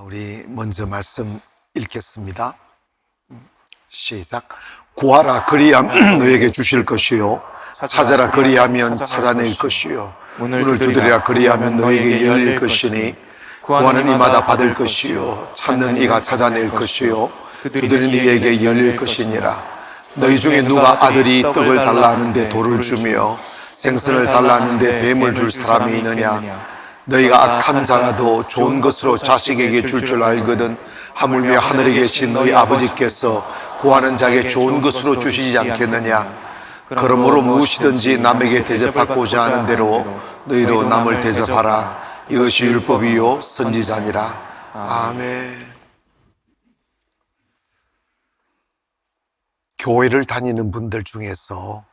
우리 먼저 말씀 읽겠습니다. 시작. 구하라 그리하면 너에게 주실 것이요 찾아라 그리하면 찾아낼 것이요 문을 두드리라 그리하면 너에게 열릴 것이니 구하는 이마다 받을 것이요 찾는 이가 찾아낼 것이요 두드리는 이에게 열릴 것이니라. 너희 중에 누가 아들이 떡을 달라 하는데 돌을 주며 생선을 달라 하는데 뱀을 줄 사람이 있느냐? 너희가 악한 자라도 좋은 것으로 자식에게 줄 줄 알거든 하물며 하늘에 계신 너희 아버지께서 구하는 자에게 좋은 것으로 주시지 않겠느냐? 그러므로 무엇이든지 남에게 대접받고자 하는 대로 너희로 남을 대접하라. 이것이 율법이요 선지자니라. 아멘. 교회를 다니는 분들 중에서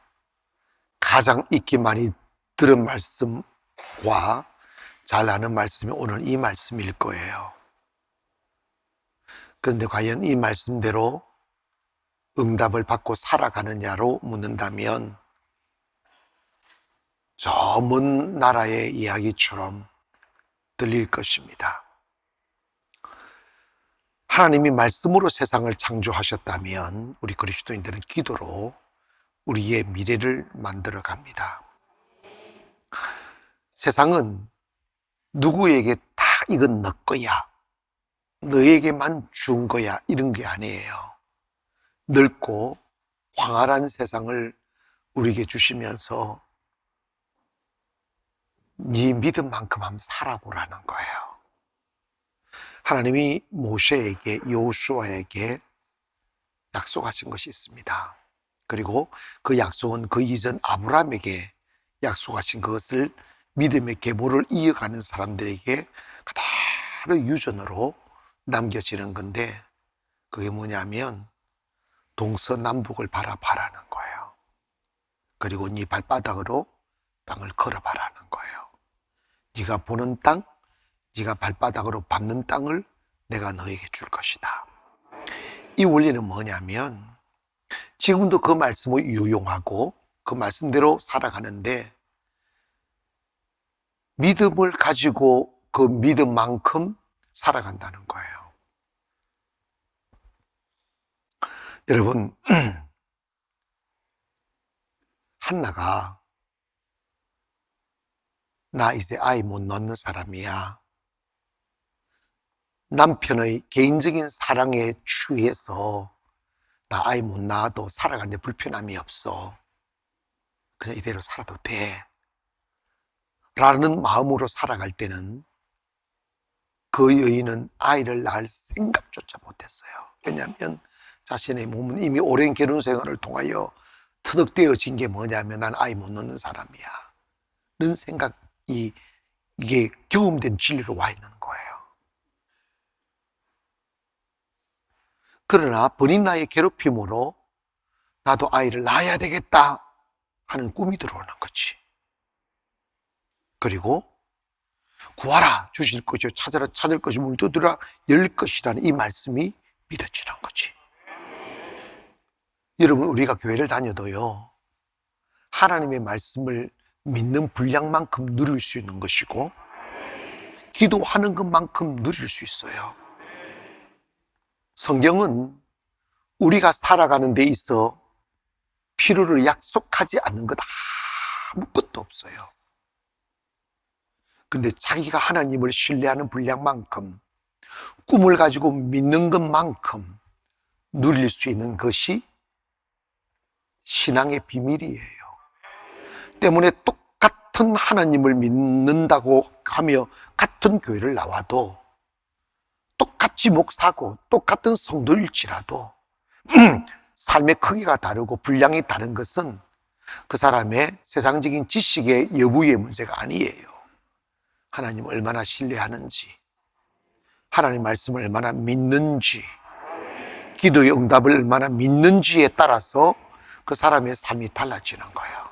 가장 읽기 많이 들은 말씀과 잘 아는 말씀이 오늘 이 말씀일 거예요. 그런데 과연 이 말씀대로 응답을 받고 살아가느냐로 묻는다면 저 먼 나라의 이야기처럼 들릴 것입니다. 하나님이 말씀으로 세상을 창조하셨다면 우리 그리스도인들은 기도로 우리의 미래를 만들어 갑니다. 세상은 누구에게 다 이건 너 거야, 너에게만 준 거야 이런 게 아니에요. 넓고 광활한 세상을 우리에게 주시면서 네 믿음만큼 한번 살아보라는 거예요. 하나님이 모세에게, 여호수아에게 약속하신 것이 있습니다. 그리고 그 약속은 그 이전 아브라함에게 약속하신 그것을 믿음의 계보를 이어가는 사람들에게 그대로 유전으로 남겨지는 건데, 그게 뭐냐면 동서남북을 바라봐라는 거예요. 그리고 네 발바닥으로 땅을 걸어봐라는 거예요. 네가 보는 땅, 네가 발바닥으로 밟는 땅을 내가 너에게 줄 것이다. 이 원리는 뭐냐면 지금도 그 말씀을 유용하고 그 말씀대로 살아가는데, 믿음을 가지고 그 믿음만큼 살아간다는 거예요. 여러분, 한나가 나 이제 아이 못 낳는 사람이야, 남편의 개인적인 사랑에 취해서 나 아이 못 낳아도 살아가는데 불편함이 없어, 그냥 이대로 살아도 돼 라는 마음으로 살아갈 때는 그 여인은 아이를 낳을 생각조차 못했어요. 왜냐하면 자신의 몸은 이미 오랜 결혼 생활을 통하여 터득되어진 게 뭐냐면 난 아이 못 낳는 사람이야 는 생각이, 이게 경험된 진리로 와 있는 거예요. 그러나 본인 나의 괴롭힘으로 나도 아이를 낳아야 되겠다 하는 꿈이 들어오는 거지. 그리고 구하라 주실 것이요 찾아라 찾을 것이요 문을 두드리라 열릴 것이라는 이 말씀이 믿어지는 거지. 여러분, 우리가 교회를 다녀도요, 하나님의 말씀을 믿는 분량만큼 누릴 수 있는 것이고 기도하는 것만큼 누릴 수 있어요. 성경은 우리가 살아가는 데 있어 필요를 약속하지 않는 것 아무것도 없어요. 근데 자기가 하나님을 신뢰하는 분량만큼, 꿈을 가지고 믿는 것만큼 누릴 수 있는 것이 신앙의 비밀이에요. 때문에 똑같은 하나님을 믿는다고 하며 같은 교회를 나와도, 똑같이 목사고 똑같은 성도일지라도 삶의 크기가 다르고 분량이 다른 것은 그 사람의 세상적인 지식의 여부의 문제가 아니에요. 하나님을 얼마나 신뢰하는지, 하나님 말씀을 얼마나 믿는지, 기도의 응답을 얼마나 믿는지에 따라서 그 사람의 삶이 달라지는 거예요.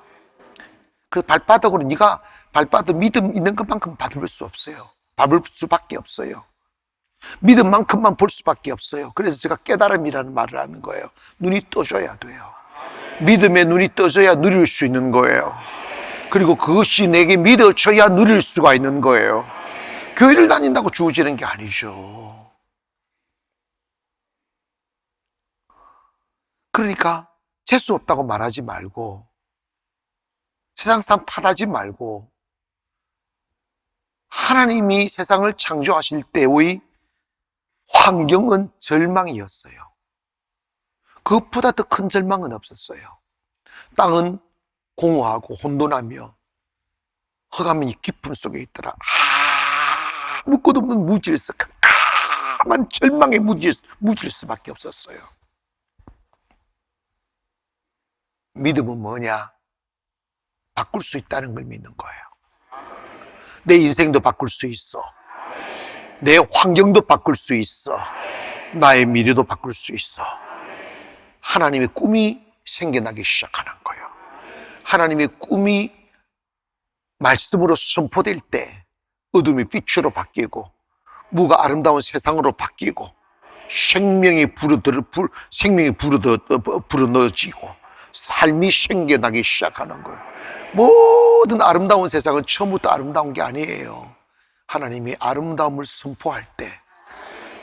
그 발바닥으로 네가 발바닥 믿음 있는 것만큼 받을 수 없어요. 밟을 수밖에 없어요. 믿음만큼만 볼 수밖에 없어요. 그래서 제가 깨달음이라는 말을 하는 거예요. 눈이 떠져야 돼요. 믿음의 눈이 떠져야 누릴 수 있는 거예요. 그리고 그것이 내게 믿어져야 누릴 수가 있는 거예요. 교회를 다닌다고 주어지는 게 아니죠. 그러니까 재수 없다고 말하지 말고, 세상 사람 탓하지 말고, 하나님이 세상을 창조하실 때의 환경은 절망이었어요. 그것보다 더 큰 절망은 없었어요. 땅은 공허하고 혼돈하며 흑암이 깊음 속에 있더라. 아무 것 없는 무질서, 까만 절망의 무질서밖에 없었어요. 믿음은 뭐냐? 바꿀 수 있다는 걸 믿는 거예요. 내 인생도 바꿀 수 있어. 내 환경도 바꿀 수 있어. 나의 미래도 바꿀 수 있어. 하나님의 꿈이 생겨나기 시작하는 거예요. 하나님의 꿈이 말씀으로 선포될 때 어둠이 빛으로 바뀌고, 무가 아름다운 세상으로 바뀌고, 생명이 불어넣어지고 삶이 생겨나기 시작하는 거예요. 모든 아름다운 세상은 처음부터 아름다운 게 아니에요. 하나님이 아름다움을 선포할 때,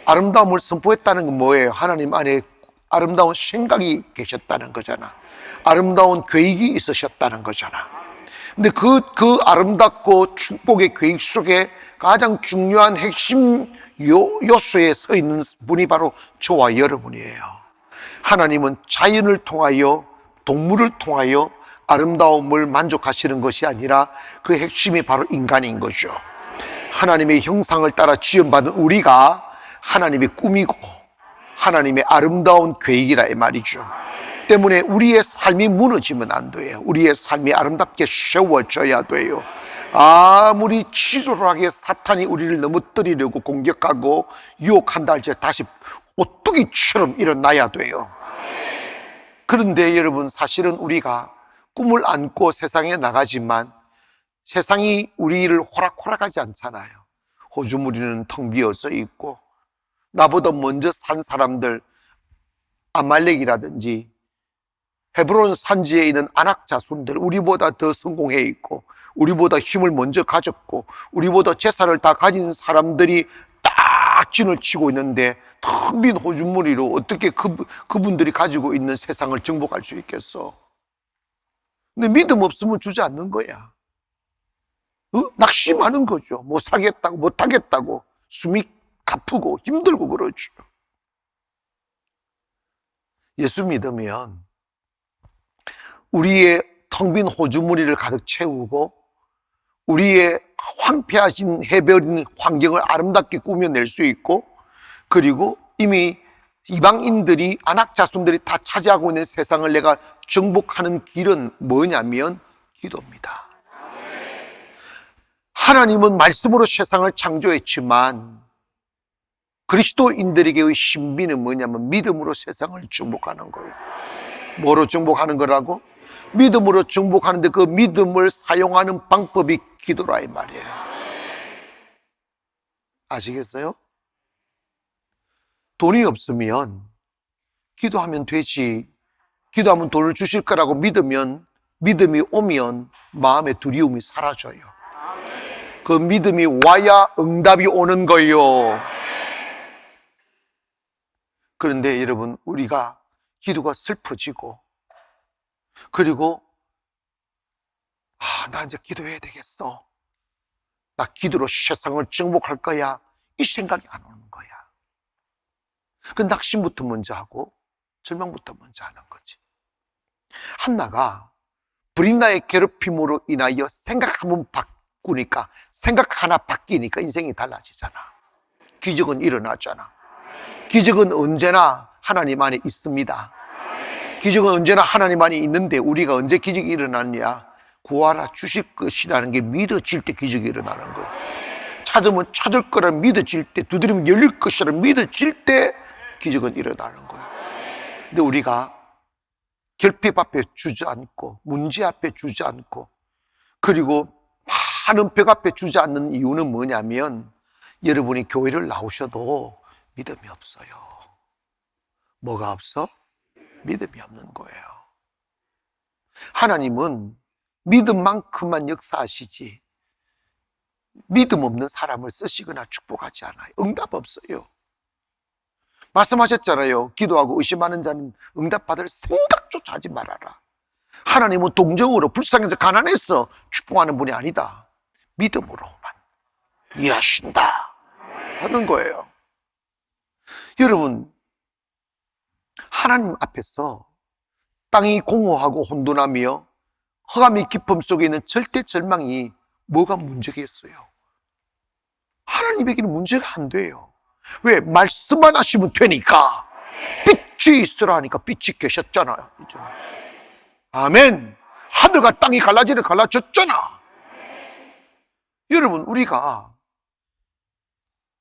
아름다움을 선포했다는 건 뭐예요? 하나님 안에 아름다운 생각이 계셨다는 거잖아. 아름다운 계획이 있으셨다는 거잖아. 근데 그 아름답고 축복의 계획 속에 가장 중요한 핵심 요소에 서 있는 분이 바로 저와 여러분이에요. 하나님은 자연을 통하여, 동물을 통하여 아름다움을 만족하시는 것이 아니라 그 핵심이 바로 인간인 거죠. 하나님의 형상을 따라 지음받은 우리가 하나님의 꿈이고 하나님의 아름다운 계획이라 이 말이죠. 때문에 우리의 삶이 무너지면 안 돼요. 우리의 삶이 아름답게 세워져야 돼요. 아무리 치졸하게 사탄이 우리를 넘어뜨리려고 공격하고 유혹한다 할지라도 다시 오뚜기처럼 일어나야 돼요. 그런데 여러분, 사실은 우리가 꿈을 안고 세상에 나가지만 세상이 우리를 호락호락하지 않잖아요. 호주머니는 텅 비어서 있고, 나보다 먼저 산 사람들, 아말렉이라든지 헤브론 산지에 있는 아낙 자손들, 우리보다 더 성공해 있고, 우리보다 힘을 먼저 가졌고, 우리보다 재산을 다 가진 사람들이 딱 진을 치고 있는데 텅 빈 호주머니로 어떻게 그분들이 가지고 있는 세상을 정복할 수 있겠어? 근데 믿음 없으면 주지 않는 거야. 낙심하는 거죠. 못 사겠다고, 못 하겠다고. 숨이 가쁘고 힘들고 그러죠. 예수 믿으면 우리의 텅 빈 호주머니를 가득 채우고 우리의 황폐하신 해버린 환경을 아름답게 꾸며낼 수 있고, 그리고 이미 이방인들이, 아낙 자손들이 다 차지하고 있는 세상을 내가 정복하는 길은 뭐냐면 기도입니다. 하나님은 말씀으로 세상을 창조했지만 그리스도인들에게의 신비는 뭐냐면 믿음으로 세상을 정복하는 거예요. 뭐로 정복하는 거라고? 믿음으로 정복하는데 그 믿음을 사용하는 방법이 기도라 이 말이에요. 아시겠어요? 돈이 없으면 기도하면 되지. 기도하면 돈을 주실 거라고 믿으면, 믿음이 오면 마음의 두려움이 사라져요. 그 믿음이 와야 응답이 오는 거예요. 그런데 여러분, 우리가 기도가 슬퍼지고, 그리고 나 이제 기도해야 되겠어, 나 기도로 세상을 정복할 거야, 이 생각이 안 오는 거야. 그 낙심부터 먼저 하고 절망부터 먼저 하는 거지. 한나가 브린나의 괴롭힘으로 인하여 생각 한번 바꾸니까, 생각 하나 바뀌니까 인생이 달라지잖아. 기적은 일어나잖아. 기적은 언제나 하나님 안에 있습니다. 기적은 언제나 하나님 안에 있는데 우리가 언제 기적이 일어나느냐? 구하라 주실 것이라는 게 믿어질 때 기적이 일어나는 거예요. 찾으면 찾을 거라 믿어질 때, 두드리면 열릴 것이라 믿어질 때 기적은 일어나는 거예요. 근데 우리가 결핍 앞에 주지 않고, 문제 앞에 주지 않고, 그리고 많은 벽 앞에 주지 않는 이유는 뭐냐면, 여러분이 교회를 나오셔도 믿음이 없어요. 뭐가 없어? 믿음이 없는 거예요. 하나님은 믿음만큼만 역사하시지 믿음 없는 사람을 쓰시거나 축복하지 않아요. 응답 없어요. 말씀하셨잖아요. 기도하고 의심하는 자는 응답받을 생각조차 하지 말아라. 하나님은 동정으로 불쌍해서 가난해서 축복하는 분이 아니다. 믿음으로만 일하신다 하는 거예요. 여러분, 하나님 앞에서 땅이 공허하고 혼돈하며 허감이 깊음 속에 있는 절대 절망이 뭐가 문제겠어요? 하나님에게는 문제가 안 돼요. 왜? 말씀만 하시면 되니까. 빛이 있으라 하니까 빛이 계셨잖아요. 아멘. 하늘과 땅이 갈라졌잖아. 여러분, 우리가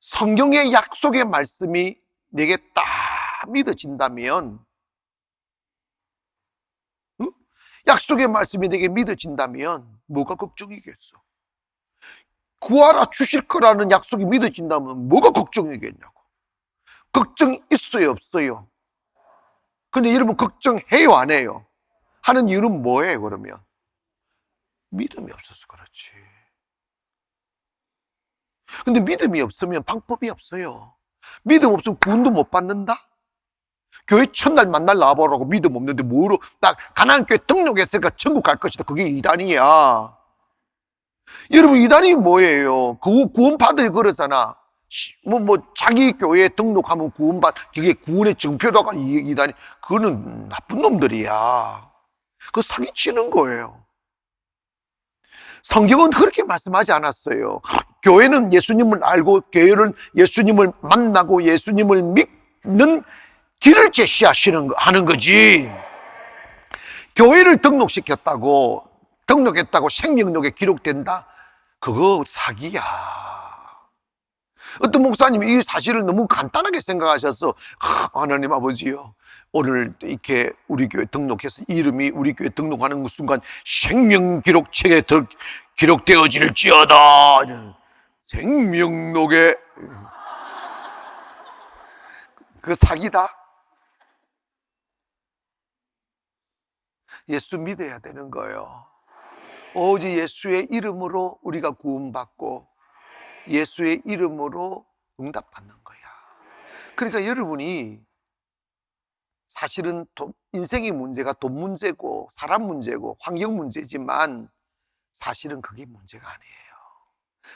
성경의 약속의 말씀이 내게 딱 믿어진다면, 약속의 말씀이 내게 믿어진다면 뭐가 걱정이겠어? 구하라 주실 거라는 약속이 믿어진다면 뭐가 걱정이겠냐고. 걱정 있어요, 없어요? 근데 여러분, 걱정해요, 안 해요? 하는 이유는 뭐예요, 그러면? 믿음이 없어서 그렇지. 근데 믿음이 없으면 방법이 없어요. 믿음 없으면 구원도 못 받는다? 교회 첫날 만날 나와보라고 믿음 없는데 뭐로, 나 가나안 교회 등록했으니까 천국 갈 것이다. 그게 이단이야. 여러분, 이단이 뭐예요? 구원 받을 그러잖아. 자기 교회에 등록하면 그게 구원의 증표다가 이단이. 그거는 나쁜 놈들이야. 그거 사기치는 거예요. 성경은 그렇게 말씀하지 않았어요. 교회는 예수님을 알고, 교회는 예수님을 만나고, 예수님을 믿는 길을 하는 거지. 교회를 등록했다고 생명록에 기록된다? 그거 사기야. 어떤 목사님이 이 사실을 너무 간단하게 생각하셔서, 하나님 아버지요, 오늘 이렇게 우리 교회 등록해서 이름이 우리 교회 등록하는 순간 생명기록책에 기록되어질지어다. 생명록에. 그 사기다. 예수 믿어야 되는 거예요. 오직 예수의 이름으로 우리가 구원받고 예수의 이름으로 응답받는 거야. 그러니까 여러분이 사실은 인생의 문제가 돈 문제고 사람 문제고 환경 문제지만 사실은 그게 문제가 아니에요.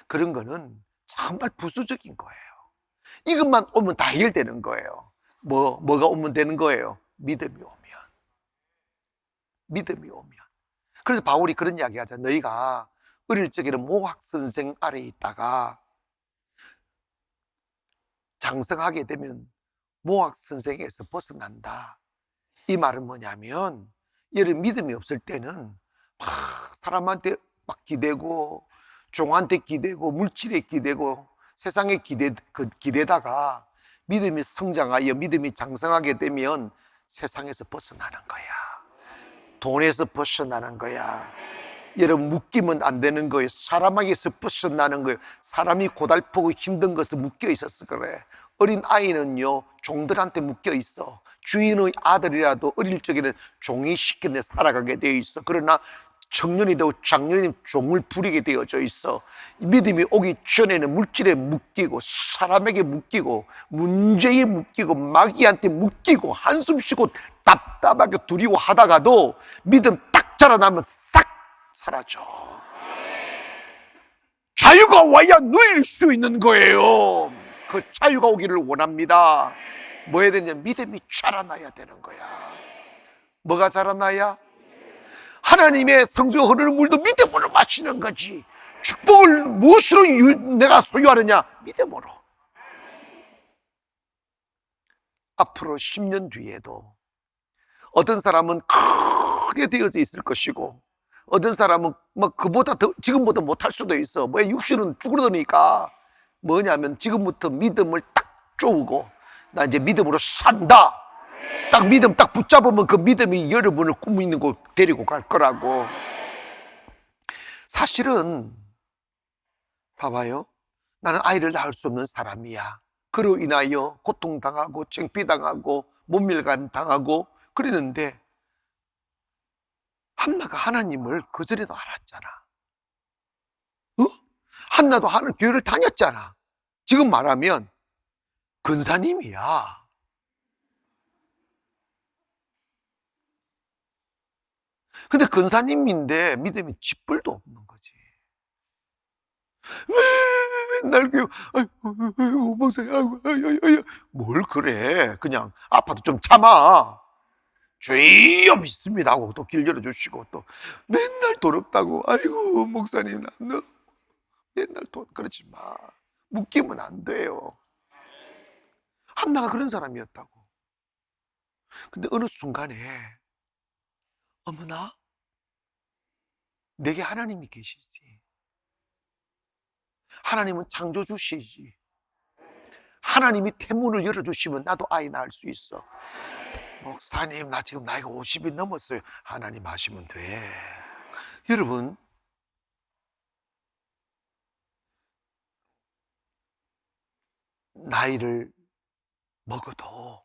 그런 거는 정말 부수적인 거예요. 이것만 오면 다 해결되는 거예요. 뭐가 오면 되는 거예요? 믿음이 오면. 믿음이 오면. 그래서 바울이 그런 이야기 하잖아요. 너희가 어릴 적에는 모학 선생 아래에 있다가 장성하게 되면 모학 선생에서 벗어난다. 이 말은 뭐냐면, 여러분 믿음이 없을 때는 막 사람한테 막 기대고 종한테 기대고 물질에 기대고 세상에 기대다가 믿음이 성장하여 믿음이 장성하게 되면 세상에서 벗어나는 거야. 돈에서 벗어나는 거야. 여러분, 묶이면 안 되는 거예요. 사람에게서 벗어나는 거예요. 사람이 고달프고 힘든 것은 묶여 있었어. 그래. 어린 아이는요, 종들한테 묶여 있어. 주인의 아들이라도 어릴 적에는 종이 시키는 데 살아가게 되어 있어. 그러나 청년이 되고 장년이 종을 부리게 되어져 있어. 믿음이 오기 전에는 물질에 묶이고 사람에게 묶이고 문제에 묶이고 마귀한테 묶이고 한숨 쉬고 답답하게 두려워하다가도 믿음 딱 자라나면 싹 사라져. 자유가 와야 누릴 수 있는 거예요. 그 자유가 오기를 원합니다. 뭐 해야 되냐? 믿음이 자라나야 되는 거야. 뭐가 자라나야? 하나님의 성수가 흐르는 물도 믿음으로 마시는 거지. 축복을 무엇으로 내가 소유하느냐? 믿음으로. 앞으로 10년 뒤에도 어떤 사람은 크게 되어져 있을 것이고 어떤 사람은 뭐 그보다 더 지금보다 못할 수도 있어. 왜? 육신은 죽으려니까. 뭐냐면 지금부터 믿음을 딱 쪼우고 나 이제 믿음으로 산다. 딱 믿음 딱 붙잡으면 그 믿음이 여러분을 꿈 있는 곳 데리고 갈 거라고. 사실은 봐봐요. 나는 아이를 낳을 수 없는 사람이야. 그로 인하여 고통당하고 창피당하고 못밀감 당하고 그랬는데 한나가 하나님을 그전에도 알았잖아. 한나도 하는 교회를 다녔잖아. 지금 말하면 근사님이야. 근데 근사님인데 믿음이 쥐뿔도 없는 거지. 왜 맨날 그 아이고 목사님 아이고 뭘 그래. 그냥 아파도 좀 참아. 주여 믿습니다 하고 또 길 열어주시고 또 맨날 더럽다고 아이고 목사님 너 맨날 그러지 마. 묶이면 안 돼요. 한나가 그런 사람이었다고. 근데 어느 순간에 어머나 내게 하나님이 계시지. 하나님은 창조주시지. 하나님이 태문을 열어주시면 나도 아이 낳을 수 있어. 목사님 나 지금 나이가 50이 넘었어요. 하나님 하시면 돼. 여러분 나이를 먹어도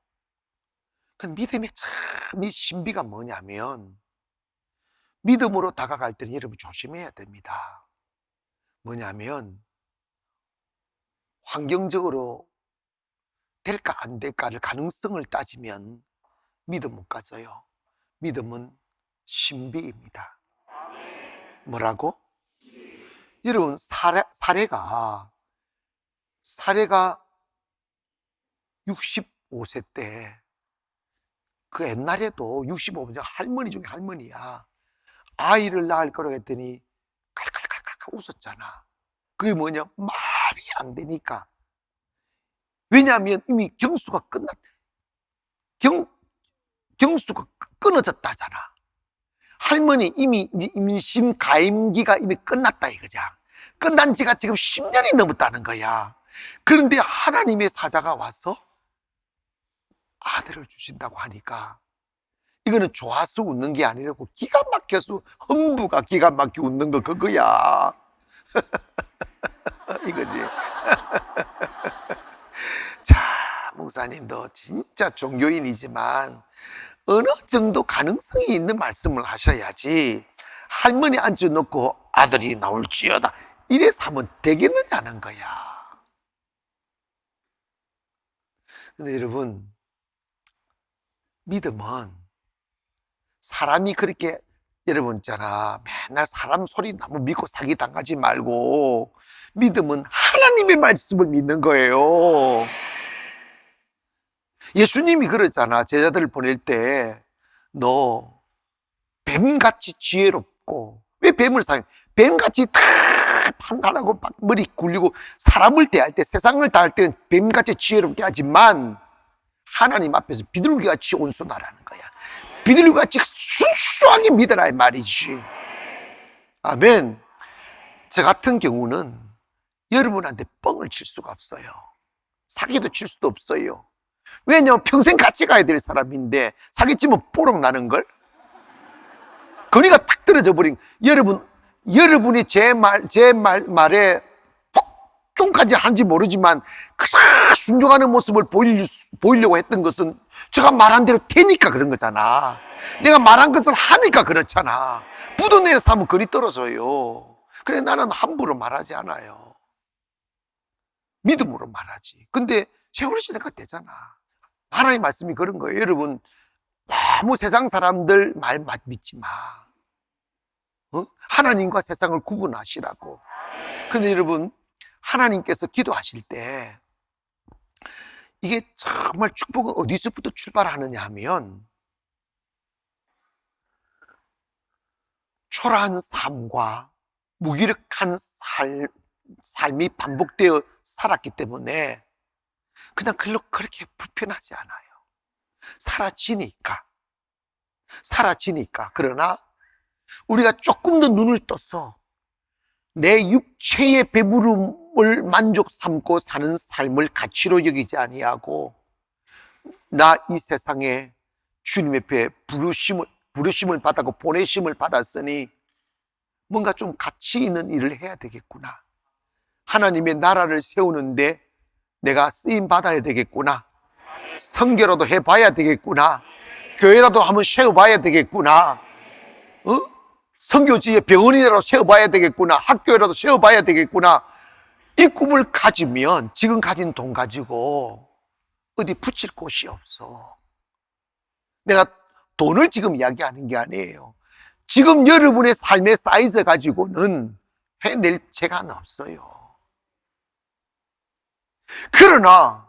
그 믿음의 참 이 신비가 뭐냐면 믿음으로 다가갈 때는 여러분 조심해야 됩니다. 뭐냐면 환경적으로 될까 안 될까를 가능성을 따지면 믿음 못 가져요. 믿음은 신비입니다. 뭐라고? 여러분 사례가 65세 때 그 옛날에도 65세 할머니 중에 할머니야. 아이를 낳을 거라고 했더니 칼칼칼칼 웃었잖아. 그게 뭐냐? 말이 안 되니까. 왜냐하면 이미 경수가 경수가 끊어졌다잖아. 할머니 이미 임신 가임기가 이미 끝났다 이거잖아. 끝난 지가 지금 10년이 넘었다는 거야. 그런데 하나님의 사자가 와서 아들을 주신다고 하니까 이거는 좋아서 웃는 게 아니라고 기가 막혀서 흥부가 기가 막혀 웃는 거 그거야. 이거지. 자, 목사님도 진짜 종교인이지만 어느 정도 가능성이 있는 말씀을 하셔야지 할머니 앉혀놓고 아들이 나올지어다 이래서 하면 되겠느냐는 거야. 근데 여러분 믿음은 사람이 그렇게 여러분 있잖아 맨날 사람 소리 너무 믿고 사기 당하지 말고 믿음은 하나님의 말씀을 믿는 거예요. 예수님이 그랬잖아. 제자들을 보낼 때 너 뱀같이 지혜롭고 왜 뱀을 사용해? 뱀같이 다 판단하고 막 머리 굴리고 사람을 대할 때 세상을 대할 때는 뱀같이 지혜롭게 하지만 하나님 앞에서 비둘기같이 온순하라는 거야. 비둘기같이 순수하게 믿으라 이 말이지. 아멘. 저 같은 경우는 여러분한테 뻥을 칠 수가 없어요. 사기도 칠 수도 없어요. 왜냐면 평생 같이 가야 될 사람인데 사기치면 뽀록 나는걸? 거리가 탁 떨어져 버린 여러분이 제 말에 폭중까지 하는지 모르지만 그냥 순종하는 모습을 보이려고 했던 것은 제가 말한 대로 되니까 그런 거잖아. 내가 말한 것을 하니까 그렇잖아. 부도내서 하면 거리 떨어져요. 그래 나는 함부로 말하지 않아요. 믿음으로 말하지. 근데 세월이 지나가 되잖아. 하나님의 말씀이 그런 거예요. 여러분 너무 세상 사람들 말 믿지 마. 하나님과 세상을 구분하시라고. 근데 여러분 하나님께서 기도하실 때 이게 정말 축복은 어디서부터 출발하느냐 하면 초라한 삶과 무기력한 삶이 반복되어 살았기 때문에 그냥 그렇게 불편하지 않아요. 사라지니까. 그러나 우리가 조금 더 눈을 떠서 내 육체의 배부름을 만족 삼고 사는 삶을 가치로 여기지 아니하고 나 이 세상에 주님 앞에 부르심을 받았고 보내심을 받았으니 뭔가 좀 가치 있는 일을 해야 되겠구나. 하나님의 나라를 세우는데 내가 쓰임 받아야 되겠구나. 선교라도 해봐야 되겠구나. 교회라도 한번 세워봐야 되겠구나. 선교지에 병원이라도 세워봐야 되겠구나. 학교라도 세워봐야 되겠구나. 이 꿈을 가지면 지금 가진 돈 가지고 어디 붙일 곳이 없어. 내가 돈을 지금 이야기하는 게 아니에요. 지금 여러분의 삶의 사이즈 가지고는 해낼 재간 없어요. 그러나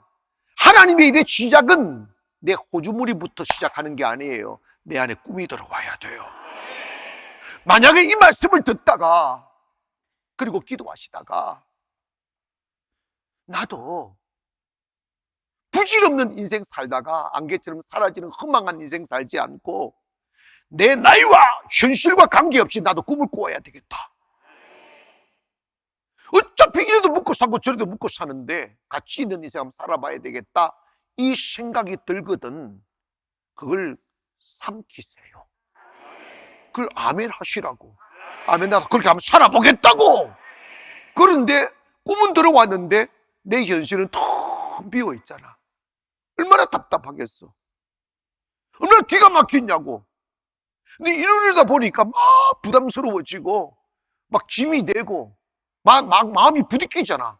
하나님의 일의 시작은 내 호주머니부터 시작하는 게 아니에요. 내 안에 꿈이 들어와야 돼요. 만약에 이 말씀을 듣다가 그리고 기도하시다가 나도 부질없는 인생 살다가 안개처럼 사라지는 허망한 인생 살지 않고 내 나이와 현실과 관계없이 나도 꿈을 꾸어야 되겠다. 어차피 이래도 먹고 살고 저래도 먹고 사는데 가치 있는 인생 한번 살아봐야 되겠다. 이 생각이 들거든. 그걸 삼키세요. 그걸 아멘 하시라고. 아멘, 나도 그렇게 한번 살아보겠다고. 그런데 꿈은 들어왔는데 내 현실은 텅 비어 있잖아. 얼마나 답답하겠어. 얼마나 기가 막히냐고. 근데 이러다 보니까 막 부담스러워지고 막 짐이 되고 막 마음이 부딪히잖아.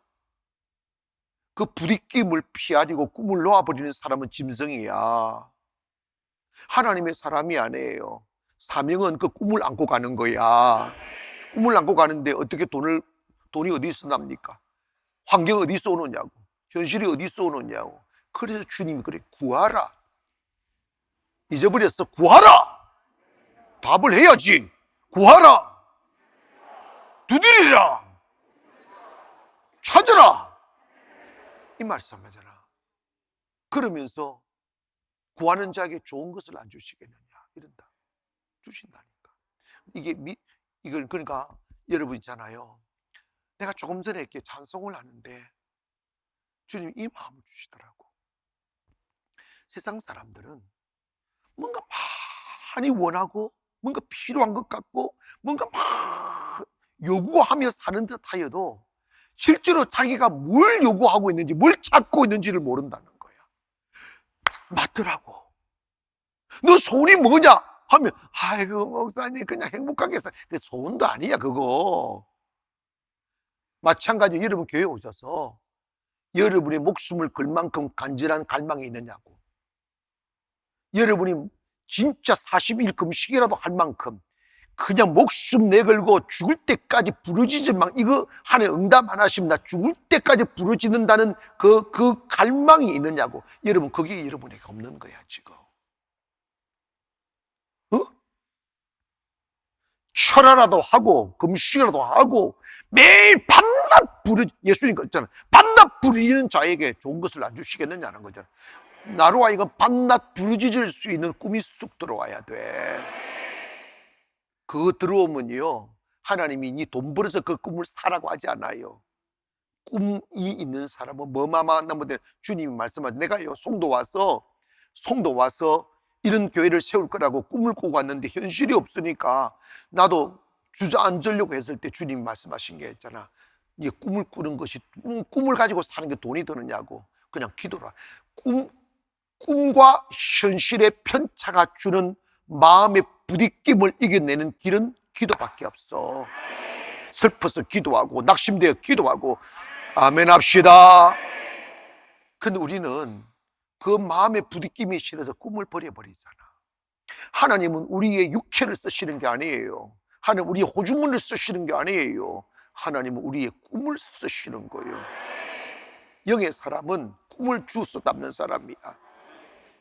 그 부딪힘을 피하려고 꿈을 놓아버리는 사람은 짐승이야. 하나님의 사람이 아니에요. 사명은 그 꿈을 안고 가는 거야. 꿈을 안고 가는데 어떻게 돈이 어디서 납니까? 환경 어디서 오느냐고. 현실이 어디서 오느냐고. 그래서 주님이 그래, 구하라. 잊어버렸어. 구하라. 답을 해야지. 구하라. 두드리라. 찾아라. 이 말씀하잖아. 그러면서 구하는 자에게 좋은 것을 안 주시겠느냐 이런다. 주신다니까. 이걸 그러니까 여러분 있잖아요. 내가 조금 전에 이렇게 찬송을 하는데 주님이 이 마음을 주시더라고. 세상 사람들은 뭔가 많이 원하고 뭔가 필요한 것 같고 뭔가 막 요구하며 사는 듯 하여도 실제로 자기가 뭘 요구하고 있는지 뭘 찾고 있는지를 모른다는 거야. 맞더라고. 너 소원이 뭐냐 하면 아이고 목사님 그냥 행복하게 살. 그 소원도 아니야 그거. 마찬가지로 여러분 교회에 오셔서 여러분의 목숨을 걸 만큼 간절한 갈망이 있느냐고. 여러분이 진짜 40일 금식이라도 할 만큼 그냥 목숨 내걸고 죽을 때까지 부르짖을만 이거 하나님 응답 안 하시면 나 죽을 때까지 부르짖는다는 그 갈망이 있느냐고. 여러분 그게 여러분에게 없는 거야 지금. 철화라도 하고 금식이라도 하고 매일 밤낮 예수님 그랬잖아. 밤낮 부르짖는 자에게 좋은 것을 안 주시겠느냐는 거잖아. 나로 하여금 밤낮 부르짖을 수 있는 꿈이 쑥 들어와야 돼. 그거 들어오면요 하나님이 니 돈 벌어서 그 꿈을 사라고 하지 않아요. 꿈이 있는 사람은 뭐만 만나면 돼. 주님이 말씀하죠. 내가요 송도 와서 이런 교회를 세울 거라고 꿈을 꾸고 왔는데 현실이 없으니까 나도 주저앉으려고 했을 때 주님이 말씀하신 게 있잖아. 이 꿈을 꾸는 것이 꿈을 가지고 사는 게 돈이 드느냐고. 그냥 기도라. 꿈과 현실의 편차가 주는 마음의 부딪힘을 이겨내는 길은 기도밖에 없어. 슬퍼서 기도하고 낙심되어 기도하고 아멘 합시다. 근데 우리는 그 마음의 부딪힘이 싫어서 꿈을 버려버리잖아. 하나님은 우리의 육체를 쓰시는 게 아니에요. 하나님은 우리의 호주머니를 쓰시는 게 아니에요. 하나님은 우리의 꿈을 쓰시는 거예요. 영의 사람은 꿈을 주워 담는 사람이야.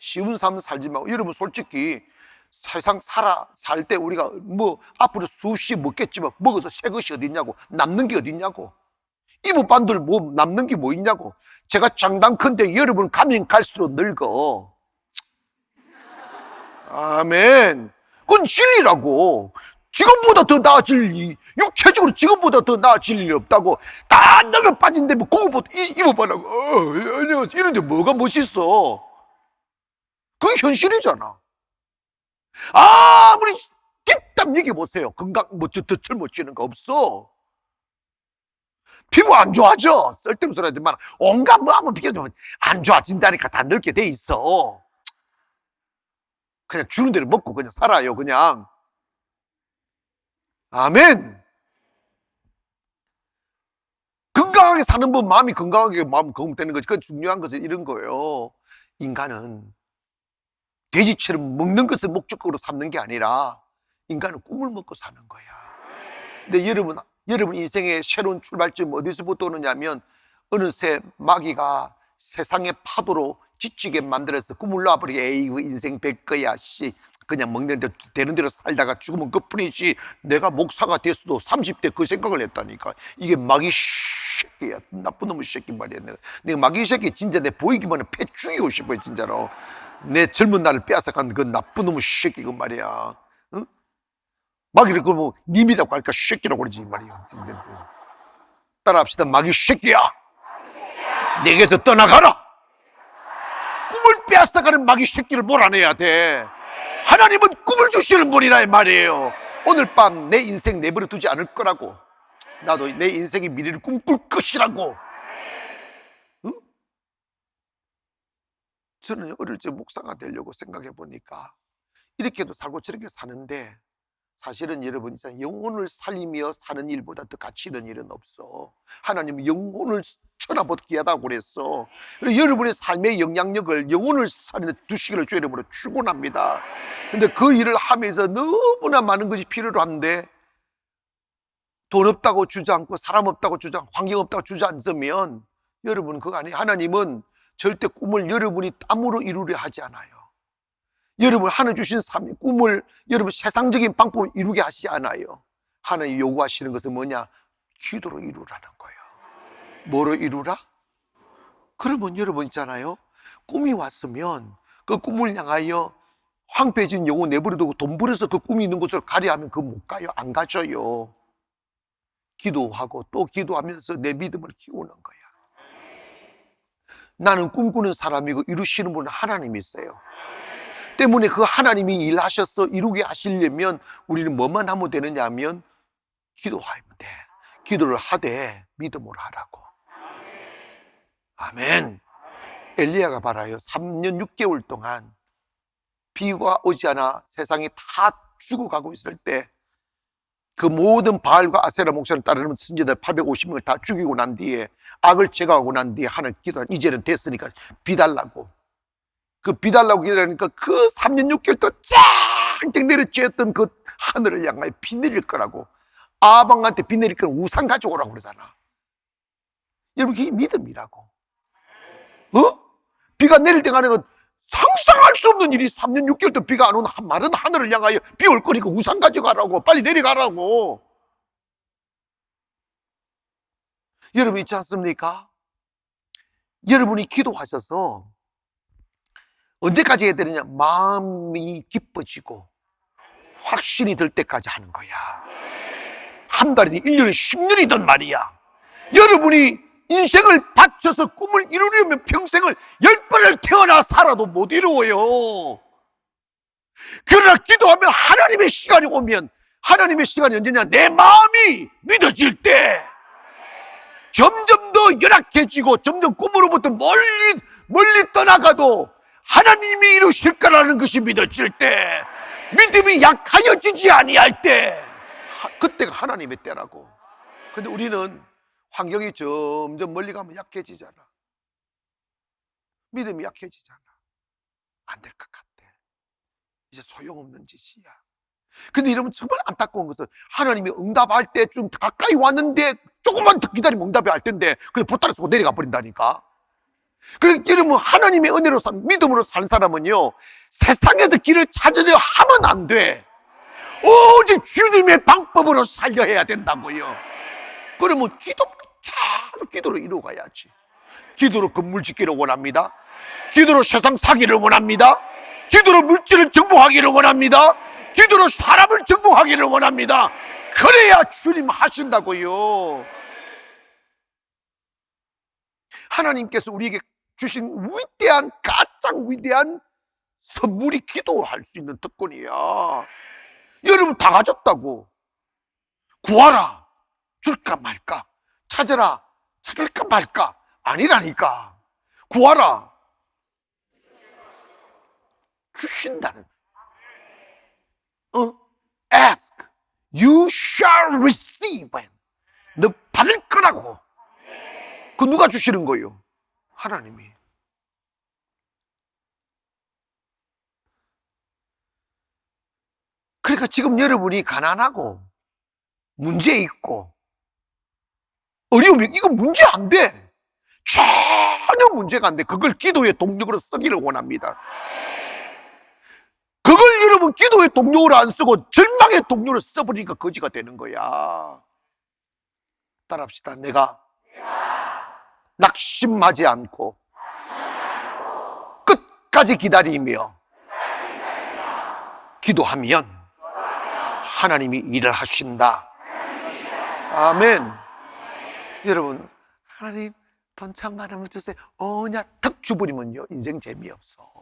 쉬운 삶 살지 말고. 여러분 솔직히 세상 살 때 우리가 뭐 앞으로 수십 먹겠지만 먹어서 새 것이 어디 있냐고. 남는 게 어디 있냐고. 이브 반들 뭐 남는 게 뭐 있냐고. 제가 장담컨대 여러분 가면 갈수록 늙어. 아멘. 그건 진리라고. 지금보다 더 나아질 육체적으로 지금보다 더 나아질 일이 없다고. 다 늙어 빠진데 뭐 그거보다 입어봐라고. 이런데 뭐가 멋있어. 그게 현실이잖아. 아무리 뒷담 얘기해보세요. 건강 더 젊어지는 거 없어. 피부 안 좋아져. 쓸데없는 소리 하지만 온갖 뭐 하면 비켜주면 안 좋아진다니까. 다 늙게 돼 있어. 그냥 주는 대로 먹고 그냥 살아요 그냥. 아멘. 그 건강하게 사는 법, 마음이 건강하게 마음 건강되는 거지. 그건 중요한 것은 이런 거예요. 인간은 돼지처럼 먹는 것을 목적으로 삼는 게 아니라 인간은 꿈을 먹고 사는 거야. 근데 여러분 인생의 새로운 출발점 어디서부터 오느냐면 어느새 마귀가 세상의 파도로 지치게 만들어서 꿈을 놔버리게. 에이, 인생 될 거야, 씨. 그냥 먹는 데 되는 대로 살다가 죽으면 그뿐이지. 내가 목사가 됐어도 30대 그 생각을 했다니까. 이게 마귀 새끼야. 나쁜 놈의 새끼 말이야. 내가 마귀 새끼 진짜 내 보이기만 해 패 죽이고 싶어요, 진짜로. 내 젊은 날을 빼앗아간 그 나쁜 놈의 새끼 그 말이야. 응? 마귀를 그러면 님이라고 할까 새끼라고 그러지 말이야. 따라합시다. 마귀 새끼야. 내게서 떠나가라. 꿈을 빼앗아가는 마귀 새끼를 몰아내야 돼. 하나님은 꿈을 주시는 분이라 말이에요. 오늘 밤 내 인생 내버려 두지 않을 거라고. 나도 내 인생의 미래를 꿈꿀 것이라고. 응? 저는 어릴 적 목사가 되려고 생각해 보니까 이렇게도 살고 저렇게 사는데, 사실은 여러분 있잖아요. 영혼을 살리며 사는 일보다 더 가치 있는 일은 없어. 하나님은 영혼을 쳐다보기 귀하다고 그랬어. 그래서 여러분의 삶의 영향력을 영혼을 살리는 두시기를 주의 이름으로 축원합니다. 근데 그 일을 하면서 너무나 많은 것이 필요로 한데 돈 없다고 주저앉고 사람 없다고 주저앉고 환경 없다고 주저앉으면 여러분 그거 아니에요. 하나님은 절대 꿈을 여러분이 땀으로 이루려 하지 않아요. 여러분 하나님 주신 꿈을 여러분 세상적인 방법으로 이루게 하시지 않아요. 하나님 요구하시는 것은 뭐냐? 기도로 이루라는 거예요. 뭐로 이루라? 그러면 여러분 있잖아요. 꿈이 왔으면 그 꿈을 향하여 황폐해진 영혼 내버려두고 돈 벌어서 그 꿈이 있는 곳으로 가려 하면 그거 못 가요. 안 가져요. 기도하고 또 기도하면서 내 믿음을 키우는 거야. 나는 꿈꾸는 사람이고 이루시는 분은 하나님이세요. 때문에 그 하나님이 일하셔서 이루게 하시려면 우리는 뭐만 하면 되느냐 하면 기도하면 돼. 기도를 하되 믿음으로 하라고. 아멘. 엘리야가 봐라요. 3년 6개월 동안 비가 오지 않아 세상이 다 죽어가고 있을 때 그 모든 바알과 아세라 목사를 따르는 선지자들 850명을 다 죽이고 난 뒤에 악을 제거하고 난 뒤에 하나님 기도한 이제는 됐으니까 비 달라고. 그 비 달라고 기도하니까 그 3년 6개월 동안 짱짱 내려쬐었던 그 하늘을 향하여 비 내릴 거라고. 아방한테 비 내릴 거는 우산 가져오라고 그러잖아. 여러분 그게 믿음이라고. 비가 내릴 때가 아니라 상상할 수 없는 일이 3년 6개월 동안 비가 안 오는 마른 하늘을 향하여 비 올 거니까 우산 가져가라고. 빨리 내려가라고. 여러분 있지 않습니까? 여러분이 기도하셔서 언제까지 해야 되느냐? 마음이 기뻐지고 확신이 들 때까지 하는 거야. 한 달이든 1년이든 10년이든 말이야. 여러분이 인생을 바쳐서 꿈을 이루려면 평생을 10번을 태어나 살아도 못 이루어요. 그러나 기도하면 하나님의 시간이 오면, 하나님의 시간이 언제냐? 내 마음이 믿어질 때 점점 더 열악해지고 점점 꿈으로부터 멀리 떠나가도 하나님이 이루실 거라는 것이 믿어질 때, 믿음이 약하여지지 아니할 때, 그때가 하나님의 때라고. 근데 우리는 환경이 점점 멀리 가면 약해지잖아. 믿음이 약해지잖아. 안 될 것 같아. 이제 소용없는 짓이야. 근데 여러분 정말 안타까운 것은 하나님이 응답할 때 좀 가까이 왔는데 조금만 더 기다리면 응답이 할 텐데 그냥 보따리 쓰고 내려가 버린다니까. 그러니까 여러분 하나님의 은혜로 믿음으로 사는 사람은요, 세상에서 길을 찾으려 하면 안 돼. 오직 주님의 방법으로 살려 해야 된다고요. 그러면 계속 기도로 이루어가야지. 기도로 건물 짓기를 원합니다. 기도로 세상 사기를 원합니다. 기도로 물질을 정복하기를 원합니다. 기도로 사람을 정복하기를 원합니다. 그래야 주님 하신다고요. 하나님께서 우리에게 주신 위대한, 가장 위대한 선물이 기도할 수 있는 특권이야. 여러분 다 가졌다고. 구하라, 줄까 말까. 찾아라, 찾을까 말까. 아니라니까. 구하라, 주신다는. Ask, you shall receive. 너 받을 거라고. 그 누가 주시는 거예요? 하나님이. 그러니까 지금 여러분이 가난하고 문제 있고 어려움이, 이거 문제 안 돼. 전혀 문제가 안 돼. 그걸 기도의 동력으로 쓰기를 원합니다. 그걸 여러분 기도의 동력으로 안 쓰고 절망의 동력으로 써버리니까 거지가 되는 거야. 따라합시다. 내가 낙심하지 않고 끝까지 기다리며 기도하면 하나님이 일을 하신다. 아멘. 여러분, 하나님 돈 참 많으면 주세요. 오냐 탁 주버리면요 인생 재미없어.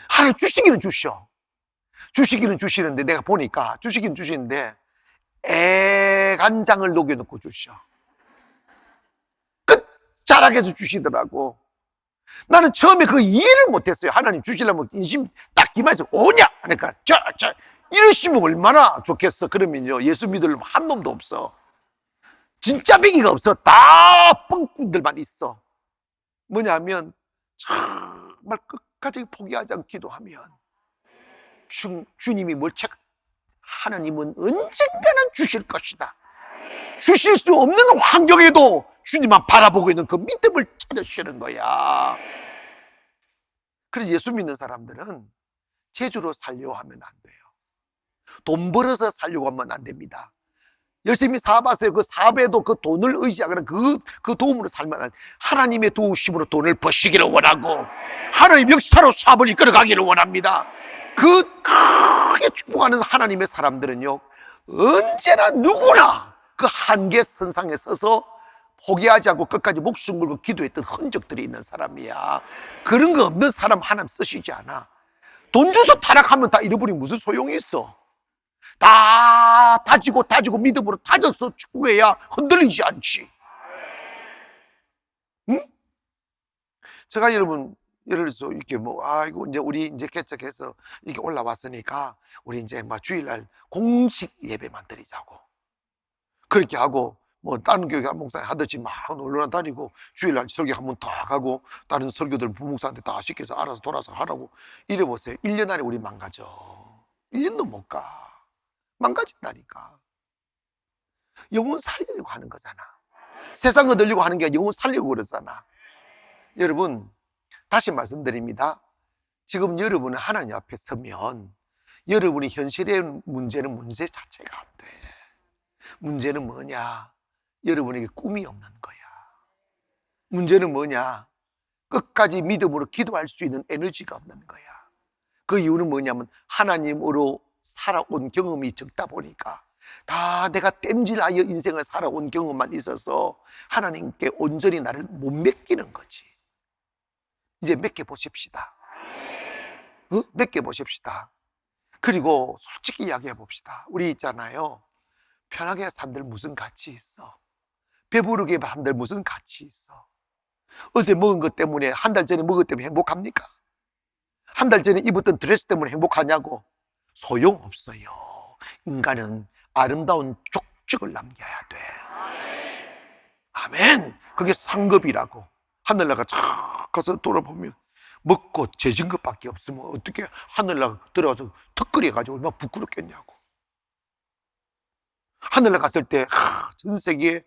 하나님 주시기는 주셔. 주시기는 주시는데, 내가 보니까 주시기는 주시는데 애간장을 녹여놓고 주셔. 끝자락에서 주시더라고. 나는 처음에 그 이해를 못했어요. 하나님 주시려면 인심 딱 기만해서 오냐 그러니까 자 이러시면 얼마나 좋겠어. 그러면요 예수 믿을 한 놈도 없어. 진짜 뱅이가 없어. 다 뻥꾼들만 있어. 뭐냐면 정말 끝까지 포기하지 않고 기도하면 주님이 뭘 하나님은 언젠가는 주실 것이다. 주실 수 없는 환경에도 주님만 바라보고 있는 그 믿음을 찾으시는 거야. 그래서 예수 믿는 사람들은 재주로 살려고 하면 안 돼요. 돈 벌어서 살려고 하면 안 됩니다. 열심히 사업하세요. 그 사업에도 그 돈을 의지하거나 그 도움으로 살면 안 돼. 하나님의 도우심으로 돈을 버시기를 원하고 하나님 역사로 사업을 이끌어가기를 원합니다. 그 크게 축복하는 하나님의 사람들은요 언제나 누구나 그 한계 선상에 서서 포기하지 않고 끝까지 목숨 걸고 기도했던 흔적들이 있는 사람이야. 그런 거 없는 사람 하나님 쓰시지 않아. 돈 주서 타락하면 다 잃어버리면 무슨 소용이 있어. 다 다지고 믿음으로 다져서 축구해야 흔들리지 않지. 응? 제가 여러분 예를 들어서 이렇게 이거 이제 우리 이제 개척해서 이렇게 올라왔으니까 우리 이제 주일날 공식 예배만 드리자고 그렇게 하고 다른 교회 목사 하듯이 막 놀러 다니고 주일날 설교 한 번 더 하고 다른 설교들 부목사한테 다 시켜서 알아서 돌아서 하라고 이래 보세요. 1년 안에 우리 망가져. 1년도 못 가. 망가진다니까. 영혼 살리려고 하는 거잖아. 세상 얻으려고 하는 게 영혼 살리려고 그러잖아. 여러분 다시 말씀드립니다. 지금 여러분은 하나님 앞에 서면 여러분이 현실의 문제는 문제 자체가 안 돼. 문제는 뭐냐? 여러분에게 꿈이 없는 거야. 문제는 뭐냐? 끝까지 믿음으로 기도할 수 있는 에너지가 없는 거야. 그 이유는 뭐냐면 하나님으로 살아온 경험이 적다 보니까 다 내가 땜질하여 인생을 살아온 경험만 있어서 하나님께 온전히 나를 못 맡기는 거지. 이제 맡겨보십시다. 맡겨보십시다. 그리고 솔직히 이야기해 봅시다. 우리 있잖아요. 편하게 산들 무슨 가치 있어? 배부르게 산들 무슨 가치 있어? 어제 먹은 것 때문에, 한 달 전에 먹은 것 때문에 행복합니까? 한 달 전에 입었던 드레스 때문에 행복하냐고? 소용없어요. 인간은 아름다운 족적을 남겨야 돼. 아멘. 그게 상급이라고. 하늘나라 쫙 가서 돌아보면 먹고 재진 것밖에 없으면 어떻게 하늘나라 들어가서 턱걸이 해가지고 얼마나 부끄럽겠냐고. 하늘나라 갔을 때 전 세계에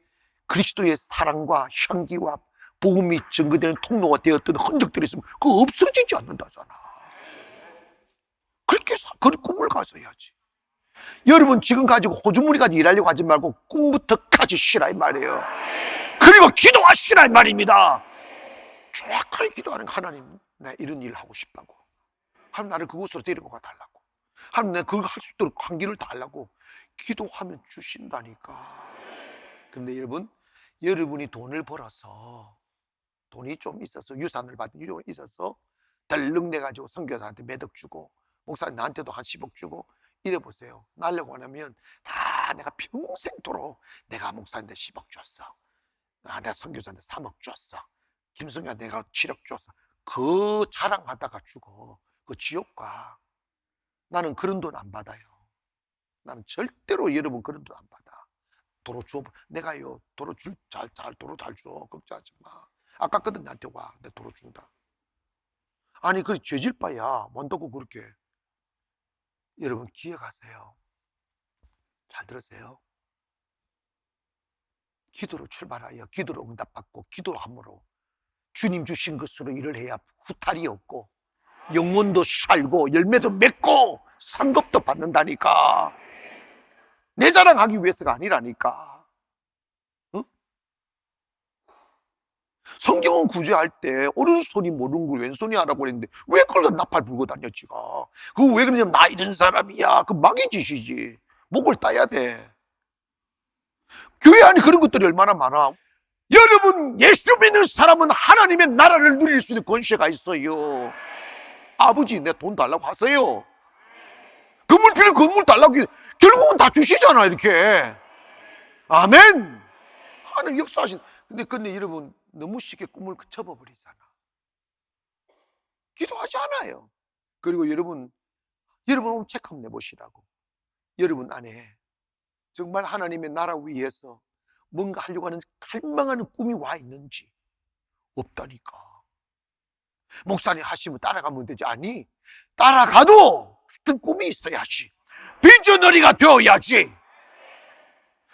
그리스도의 사랑과 향기와 복음이 증거되는 통로가 되었던 흔적들이 있으면 그거 없어지지 않는다잖아. 그렇게 그 꿈을 가져야지. 여러분 지금 가지고 호주머니 가지고 일하려고 하지 말고 꿈부터 가지시라 이 말이에요. 그리고 기도하시라 이 말입니다. 정확하게 기도하는 하나님, 나 이런 일을 하고 싶다고. 하나님 나를 그곳으로 데리고 가달라고. 하나님 내가 그걸 할 수 있도록 관계를 달라고 기도하면 주신다니까. 근데 여러분이 돈을 벌어서 돈이 좀 있어서 유산을 받은 유산이 있어서 덜렁 내가지고 선교사한테 몇 억 주고 목사님 나한테도 한 10억 주고 이래 보세요. 날려고 하면 다 내가 평생토록 내가 목사님한테 10억 줬어. 내가 선교사한테 3억 줬어. 김성현한테 내가 7억 줬어. 그 자랑하다가 죽어. 그 지옥 가. 나는 그런 돈 안 받아요. 나는 절대로 여러분 그런 돈 안 받아. 도로 줘. 내가요 도로 도로 잘 줘. 걱정하지 마. 아깝거든 나한테 와. 내 도로 준다. 아니 그 죄질 바야 뭔다고 그렇게. 여러분 기억하세요. 잘 들으세요. 기도로 출발하여 기도로 응답받고 기도로 함으로 주님 주신 것으로 일을 해야 후탈이 없고 영혼도 살고 열매도 맺고 상급도 받는다니까. 내 자랑하기 위해서가 아니라니까. 어? 성경은 구제할 때 오른손이 모르는 걸 왼손이 하라고 했는데 왜 그걸 나팔 불고 다녔 지가. 그거 왜 그러냐면 나 이런 사람이야. 그 마귀 짓이지. 목을 따야 돼. 교회 안에 그런 것들이 얼마나 많아. 여러분 예수 믿는 사람은 하나님의 나라를 누릴 수 있는 권세가 있어요. 아버지 내 돈 달라고 하세요. 건물 필요면 건물 달라고. 결국은 다 주시잖아 이렇게. 아멘. 하나님 역사하신. 근데 여러분 너무 쉽게 꿈을 접어버리잖아. 기도하지 않아요. 그리고 여러분 한번 체크 한번 내보시라고. 여러분 안에 정말 하나님의 나라 위해서 뭔가 하려고 하는 갈망하는 꿈이 와 있는지. 없다니까. 목사님 하시면 따라가면 되지. 아니 따라가도 어떤 꿈이 있어야지. 비전너리가 되어야지.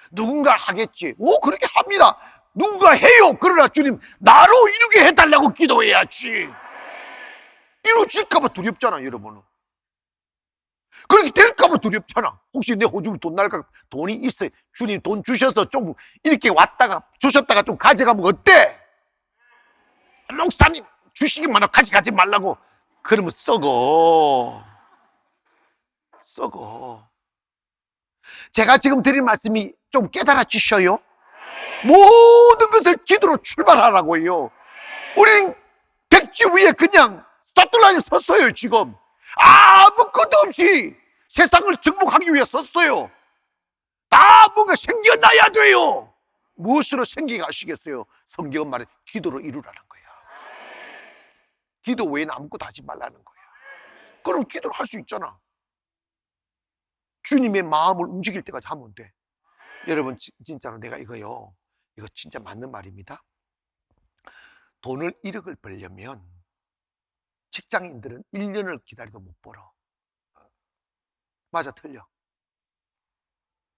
누군가 하겠지. 오 그렇게 합니다. 누군가 해요. 그러나 주님 나로 이루게 해달라고 기도해야지. 이루어질까 봐 두렵잖아 여러분은. 그렇게 될까 봐 두렵잖아. 혹시 내 호주머니 돈 날까. 돈이 있어요. 주님 돈 주셔서 좀 이렇게 왔다가 주셨다가 좀 가져가면 어때? 목사님 주시기만 하고 가져가지 말라고. 그러면 썩어. 제가 지금 드린 말씀이 좀 깨달아지셔요? 모든 것을 기도로 출발하라고요. 우리는 백지 위에 그냥 스타트라인에 섰어요. 지금 아무것도 없이 세상을 정복하기 위해 섰어요. 다 뭔가 생겨나야 돼요. 무엇으로 생기게 하시겠어요? 성경은 말해 기도로 이루라는 거야. 기도 외에는 아무것도 하지 말라는 거야. 그럼 기도를 할 수 있잖아. 주님의 마음을 움직일 때까지 하면 돼. 여러분 진짜로 내가 이거 진짜 맞는 말입니다. 돈을 1억을 벌려면 직장인들은 1년을 기다려도 못 벌어. 맞아 틀려.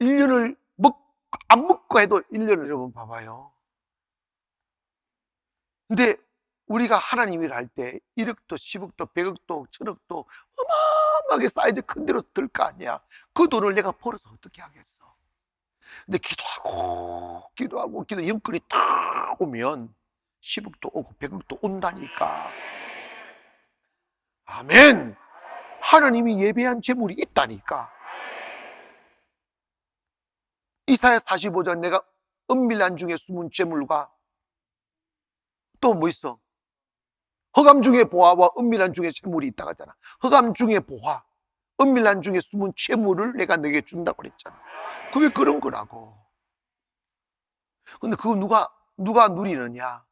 1년을 안 먹고 해도 1년을 여러분 봐봐요. 근데 우리가 하나님 일을 할 때 1억도 10억도 100억도 1000억도 어마어마하게 사이즈 큰 데로 들 거 아니야. 그 돈을 내가 벌어서 어떻게 하겠어. 근데 기도하고 영권이 딱 오면 10억도 오고 100억도 온다니까. 아멘. 하나님이 예배한 재물이 있다니까. 이사야 45장 내가 은밀한 중에 숨은 재물과 또 뭐 있어? 허감 중에 보화와 은밀한 중에 재물이 있다고 하잖아. 허감 중에 보화, 은밀한 중에 숨은 재물을 내가 너에게 준다고 그랬잖아. 그게 그런 거라고. 근데 그거 누가 누리느냐?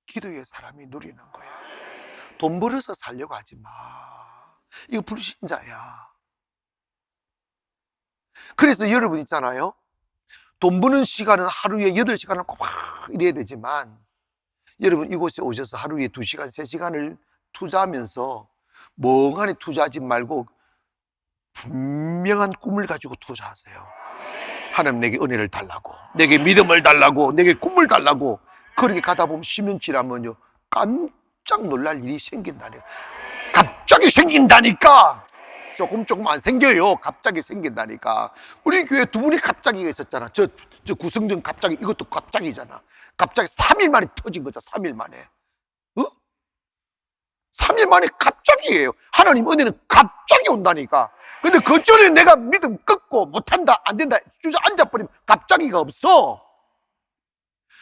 기도의 사람이 누리는 거야. 돈 벌어서 살려고 하지 마. 이거 불신자야. 그래서 여러분 있잖아요. 돈 버는 시간은 하루에 8시간을 꼬박 일해야 되지만 여러분 이곳에 오셔서 하루에 2시간, 3시간을 투자하면서 멍하니 투자하지 말고 분명한 꿈을 가지고 투자하세요. 하나님 내게 은혜를 달라고, 내게 믿음을 달라고, 내게 꿈을 달라고. 그렇게 가다 보면 10년 지나면요 깜짝 놀랄 일이 생긴다니까. 갑자기 생긴다니까. 조금 안 생겨요. 갑자기 생긴다니까. 우리 교회 두 분이 갑자기가 있었잖아. 저 구성전 갑자기, 이것도 갑자기잖아. 갑자기 3일 만에 터진 거죠. 3일 만에. 3일 만에 갑자기예요. 하나님 은혜는 갑자기 온다니까. 근데 그 전에 내가 믿음 끊고 못한다, 안 된다, 주저앉아버리면 갑자기가 없어.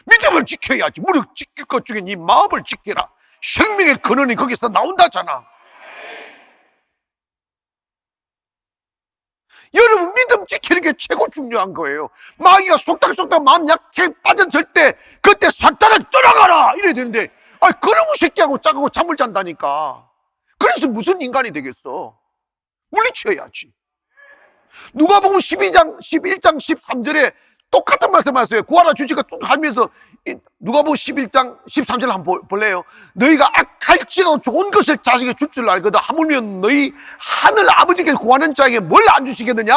믿음을 지켜야지. 무릇 지킬 것 중에 네 마음을 지키라. 생명의 근원이 거기서 나온다잖아. 여러분 믿음 지키는 게 최고 중요한 거예요. 마귀가 속닥속닥 마음 약해 빠져들 때 그때 사탄아 떠나가라 이래야 되는데 그놈의 새끼하고 짝하고 잠을 잔다니까. 그래서 무슨 인간이 되겠어. 물리쳐야지. 누가복음 11장 13절에 똑같은 말씀하세요. 구하라 주지가 하면서 누가복음 11장 13절 한번 볼래요? 너희가 악할지라도 좋은 것을 자식에게 줄 줄 알거든 하물며 너희 하늘 아버지께 구하는 자에게 뭘 안 주시겠느냐?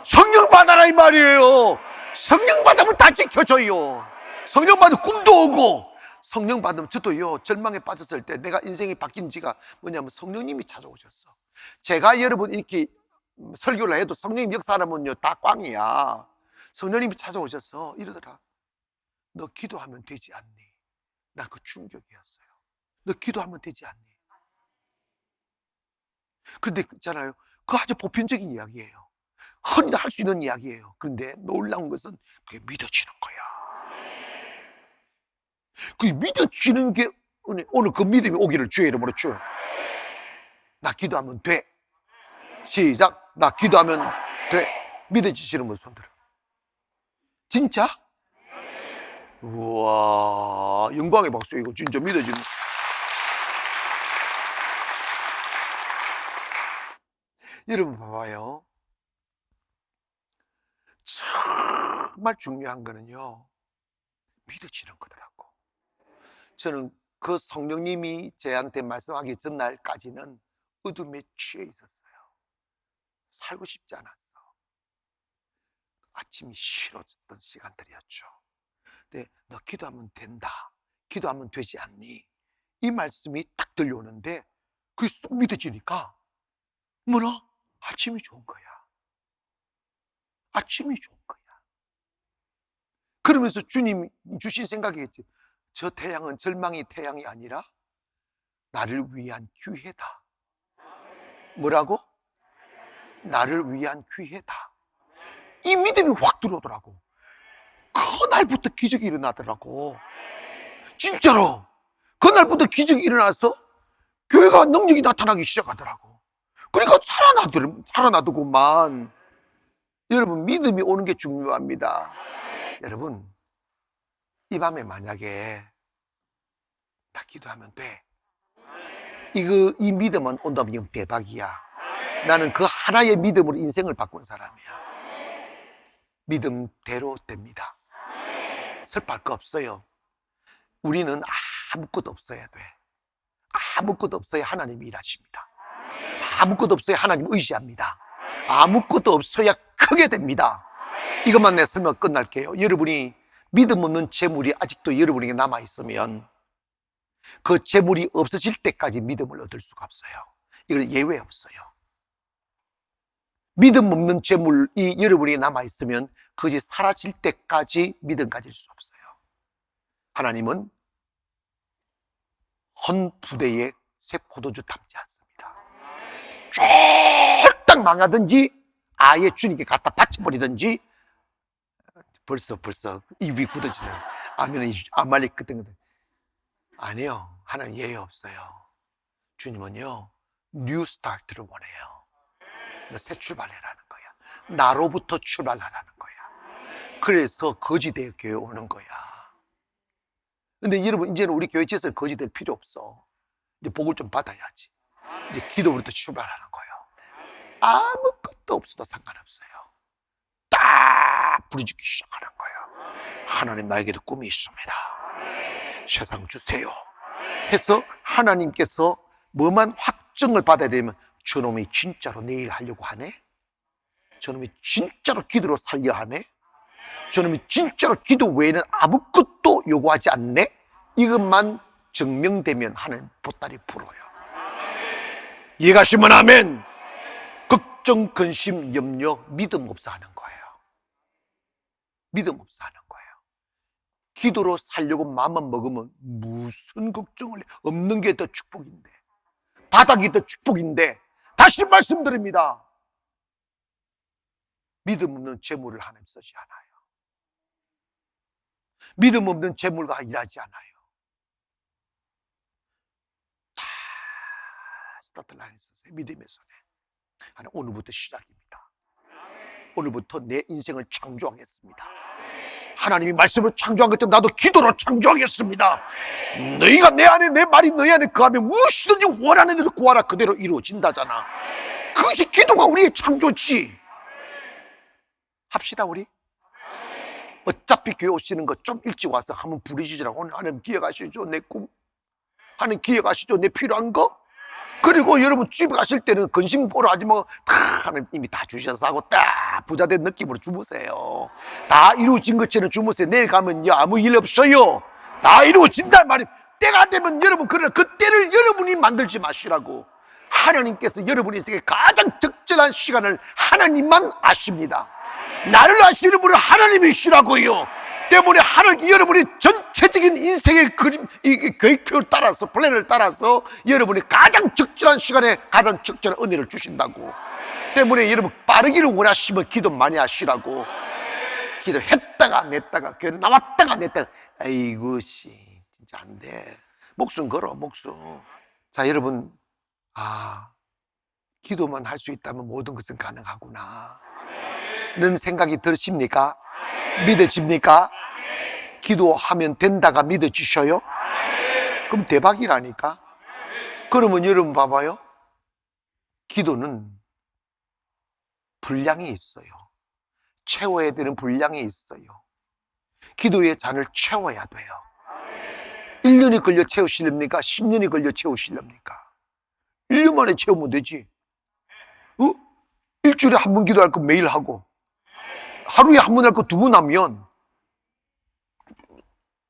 성령 받아라 이 말이에요. 성령 받으면 다 지켜져요. 성령 받으면 꿈도 오고, 성령 받으면 저도요 절망에 빠졌을 때 내가 인생이 바뀐 지가 뭐냐면 성령님이 찾아오셨어. 제가 여러분 이렇게 설교를 해도 성령님 역사하면요 다 꽝이야. 성령님이 찾아오셔서 이러더라. 너 기도하면 되지 않니? 나 그 충격이었어요. 너 기도하면 되지 않니? 그런데 있잖아요, 그거 아주 보편적인 이야기예요. 흔히도 할 수 있는 이야기예요. 그런데 놀라운 것은 그게 믿어지는 거야. 그게 믿어지는 게 오늘 그 믿음이 오기를 주의 이름으로 주. 나 기도하면 돼. 시작. 나 기도하면 돼. 믿어지시는 분 손들어. 진짜? 우와, 영광의 박수. 이거 진짜 믿어지는. 여러분 봐봐요. 정말 중요한 거는요 믿어지는 거더라고. 저는 그 성령님이 저한테 말씀하기 전날까지는 어둠에 취해 있었어요. 살고 싶지 않았어. 아침이 싫어졌던 시간들이었죠. 근데 너 기도하면 된다, 기도하면 되지 않니? 이 말씀이 딱 들려오는데 그게 쏙 믿어지니까 뭐라? 아침이 좋은 거야. 아침이 좋은 거야. 그러면서 주님이 주신 생각이겠지. 저 태양은 절망의 태양이 아니라 나를 위한 기회다. 뭐라고? 나를 위한 기회다. 이 믿음이 확 들어오더라고. 그날부터 기적이 일어나더라고. 진짜로 그날부터 기적이 일어나서 교회가 능력이 나타나기 시작하더라고. 그러니까 살아나더구만. 여러분 믿음이 오는 게 중요합니다. 여러분 이 밤에 만약에 나 기도하면 돼, 이 믿음은 온다면 대박이야. 나는 그 하나의 믿음으로 인생을 바꾼 사람이야. 믿음대로 됩니다. 슬퍼할 거 없어요. 우리는 아무것도 없어야 돼. 아무것도 없어야 하나님이 일하십니다. 아무것도 없어야 하나님 의지합니다. 아무것도 없어야 크게 됩니다. 이것만 내 설명 끝날게요. 여러분이 믿음 없는 재물이 아직도 여러분에게 남아있으면 그 재물이 없어질 때까지 믿음을 얻을 수가 없어요. 이건 예외 없어요. 믿음 없는 재물이 여러분에게 남아있으면 그것이 사라질 때까지 믿음 가질 수 없어요. 하나님은 헌 부대에 새 포도주 담지 않습니다. 쫄딱 망하든지 아예 주님께 갖다 바쳐버리든지. 벌써 입이 굳어지세요. 아멘은 아말릭 그때거든. 아니요, 하나님 예외 없어요. 주님은요 뉴 스타트를 원해요. 너 새 출발해라는 거야. 나로부터 출발하라는 거야. 그래서 거지대 교회 오는 거야. 근데 여러분 이제는 우리 교회 짓을 거지될 필요 없어. 이제 복을 좀 받아야지. 이제 기도부터 출발하는 거예요. 아무것도 없어도 상관없어요. 딱 부르짖기 시작하는 거예요. 하나님 나에게도 꿈이 있습니다. 세상 주세요 해서 하나님께서 뭐만 확정을 받아야 되면 저놈이 진짜로 내일 하려고 하네? 저놈이 진짜로 기도로 살려 하네? 저놈이 진짜로 기도 외에는 아무것도 요구하지 않네? 이것만 증명되면 하나님 보따리 풀어요. 이해가시면 아멘. 걱정, 근심, 염려, 믿음 없어 하는 거예요. 믿음 없어 하는 거예요. 기도로 살려고 마음만 먹으면 무슨 걱정을 해. 없는 게 더 축복인데, 바닥이 더 축복인데. 다시 말씀드립니다. 믿음 없는 재물을 하나님 쓰지 않아요. 믿음 없는 재물과 일하지 않아요. 다 스타트 라인에 있어요. 믿음의 손에. 하나님 오늘부터 시작입니다. 오늘부터 내 인생을 창조하겠습니다. 하나님이 말씀으로 창조한 것처럼 나도 기도로 창조하겠습니다. 너희가 내 안에, 내 말이 너희 안에 거하면 무엇이든지 원하는 대로 구하라. 그대로 이루어진다잖아. 그것이 기도가 우리의 창조지. 합시다 우리. 어차피 교회 오시는 거 좀 일찍 와서 한번 부르짖으라고. 오늘 하나님 기억하시죠? 내 꿈. 하나님 기억하시죠? 내 필요한 거. 그리고 여러분 집에 가실 때는 근심 보러 하지 말고 다 하나님 이미 다 주셔서 하고 딱 부자된 느낌으로 주무세요. 다 이루어진 것처럼 주무세요. 내일 가면 아무 일 없어요. 다 이루어진단 말이에요. 때가 되면 여러분, 그러나 그 때를 여러분이 만들지 마시라고. 하나님께서 여러분 인생에 가장 적절한 시간을 하나님만 아십니다. 나를 아시는 분은 하나님이시라고요. 때문에 하나님, 여러분이 전체적인 인생의 그림, 이 계획표를 따라서, 플랜을 따라서 여러분이 가장 적절한 시간에 가장 적절한 은혜를 주신다고. 때문에 여러분 빠르기를 원하시면 기도 많이 하시라고. 기도했다가 안 했다가, 교회 나왔다가 안 했다가, 아이고 씨 진짜 안 돼. 목숨 걸어, 목숨. 자, 여러분, 기도만 할 수 있다면 모든 것은 가능하구나 는 생각이 드십니까? 믿어집니까? 기도하면 된다가 믿어지셔요? 그럼 대박이라니까. 그러면 여러분 봐봐요. 기도는 분량이 있어요. 채워야 되는 분량이 있어요. 기도의 잔을 채워야 돼요. 1년이 걸려 채우시렵니까? 10년이 걸려 채우시렵니까? 1년 만에 채우면 되지. 일주일에 한 번 기도할 거 매일 하고, 하루에 한 번 할 거 2번 하면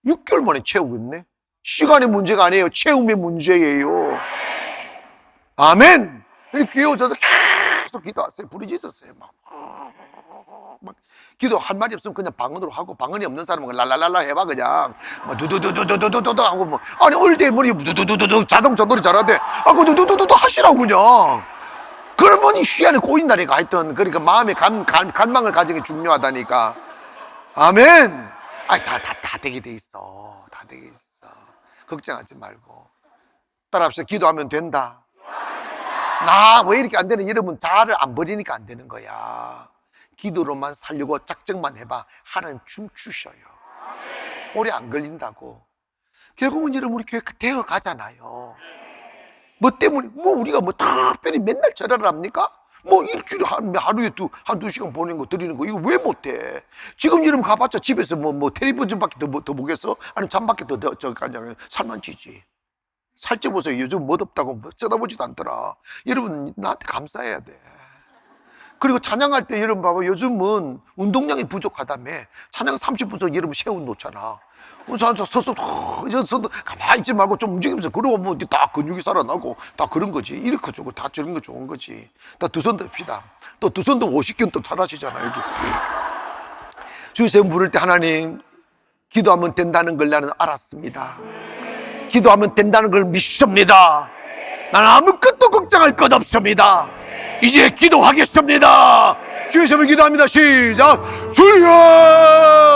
6개월 만에 채우겠네. 시간의 문제가 아니에요. 채움의 문제예요. 아멘. 교회 오셔서 계속 기도하세요. 부르짖으세요. 막 기도할 말이 없으면 그냥 방언으로 하고, 방언이 없는 사람은 랄랄랄라 해봐. 그냥 두두두두두두두두 하고, 뭐 아니 올때 머리 두두두두두 자동차 놀이 잘하대. 그 두두두두두 하시라고 그냥. 그러면 희한에 꼬인다니까. 하여튼 그러니까 마음의 간망을 가지는 게 중요하다니까. 아멘. 다 되게 돼 있어. 다 되게 있어. 걱정하지 말고 따라합시다. 기도하면 된다. 나 왜 이렇게 안 되는? 여러분 자아를 안 버리니까 안 되는 거야. 기도로만 살려고 작정만 해봐. 하나님 춤추셔요. 오래 안 걸린다고. 결국은 여러분 우리 교회 되어 가잖아요. 뭐 때문에, 우리가 특별히 맨날 절하를 합니까? 일주일에 하루에 한두 시간 보내는 거, 드리는 거, 이거 왜 못해? 지금 여러분 가봤자 집에서 텔레비전밖에 더 보겠어? 아니, 잠밖에 살만 찌지. 살찌 보세요. 요즘 멋없다고 쳐다보지도 않더라. 여러분, 나한테 감사해야 돼. 그리고 찬양할 때 여러분 봐봐. 요즘은 운동량이 부족하다며. 찬양 30분 여러분 세운 놓잖아. 서서 가만히 있지 말고 좀 움직이면서 그러면 다 근육이 살아나고 다 그런 거지. 이렇게 주고 다 저런 거 좋은 거지. 다 두 손 듭시다. 또 두 손 도 50견 또 잘하시잖아. 이렇게 주님 부를 때 하나님 기도하면 된다는 걸 나는 알았습니다. 기도하면 된다는 걸 믿습니다. 나는 아무것도 걱정할 것 없습니다. 이제 기도하겠습니다. 주여 기도합니다. 시작. 주여